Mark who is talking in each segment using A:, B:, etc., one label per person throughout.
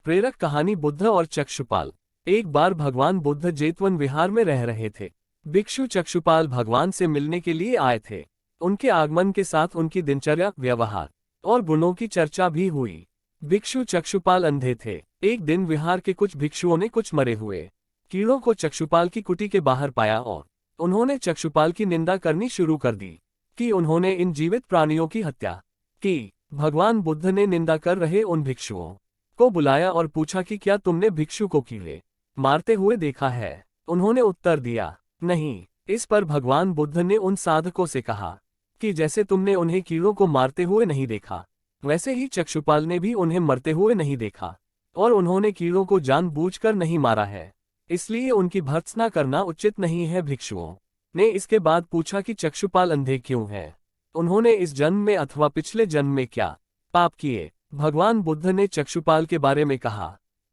A: प्रेरक कहानी बुद्ध और चक्षुपाल। एक बार भगवान बुद्ध जेतवन विहार में रह रहे थे। भिक्षु चक्षुपाल भगवान से मिलने के लिए आए थे। उनके आगमन के साथ उनकी दिनचर्या, व्यवहार और गुणों की चर्चा भी हुई। भिक्षु चक्षुपाल अंधे थे। एक दिन विहार के कुछ भिक्षुओं ने कुछ मरे हुए कीड़ों को चक्षुपाल की कुटी के बाहर पाया और उन्होंने चक्षुपाल की निंदा करनी शुरू कर दी कि उन्होंने इन जीवित प्राणियों की हत्या की। भगवान बुद्ध ने निंदा कर रहे उन भिक्षुओं को बुलाया और पूछा कि क्या तुमने भिक्षु को कीड़े मारते हुए देखा है। उन्होंने उत्तर दिया, नहीं। इस पर भगवान बुद्ध ने उन साधकों से कहा कि जैसे तुमने उन्हें कीड़ों को मारते हुए नहीं देखा, वैसे ही चक्षुपाल ने भी उन्हें मरते हुए नहीं देखा और उन्होंने कीड़ों को जानबूझकर नहीं मारा है, इसलिए उनकी भर्त्सना करना उचित नहीं है। भिक्षुओं ने इसके बाद पूछा कि चक्षुपाल अंधे क्यों हैं? उन्होंने इस जन्म में अथवा पिछले जन्म में क्या पाप किए? भगवान बुद्ध ने चक्षुपाल के बारे में कहा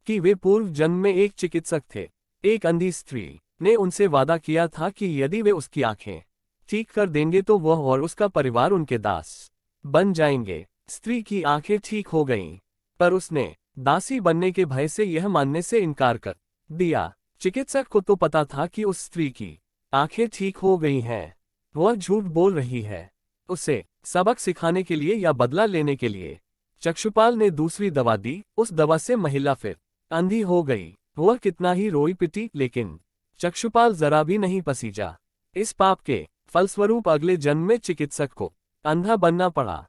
A: कि वे पूर्व जन्म में एक चिकित्सक थे। एक अंधी स्त्री ने उनसे वादा किया था कि यदि वे उसकी आंखें ठीक कर देंगे तो वह और उसका परिवार उनके दास बन जाएंगे। स्त्री की आंखें ठीक हो गईं, पर उसने दासी बनने के भय से यह मानने से इनकार कर दिया। चिकित्सक को तो पता था कि उस स्त्री की आंखें ठीक हो गई हैं, वह झूठ बोल रही है। उसे सबक सिखाने के लिए या बदला लेने के लिए चक्षुपाल ने दूसरी दवा दी। उस दवा से महिला फिर अंधी हो गई। वह कितना ही रोई पिटी, लेकिन चक्षुपाल जरा भी नहीं पसीजा। इस पाप के फलस्वरूप अगले जन्म में चिकित्सक को अंधा बनना पड़ा।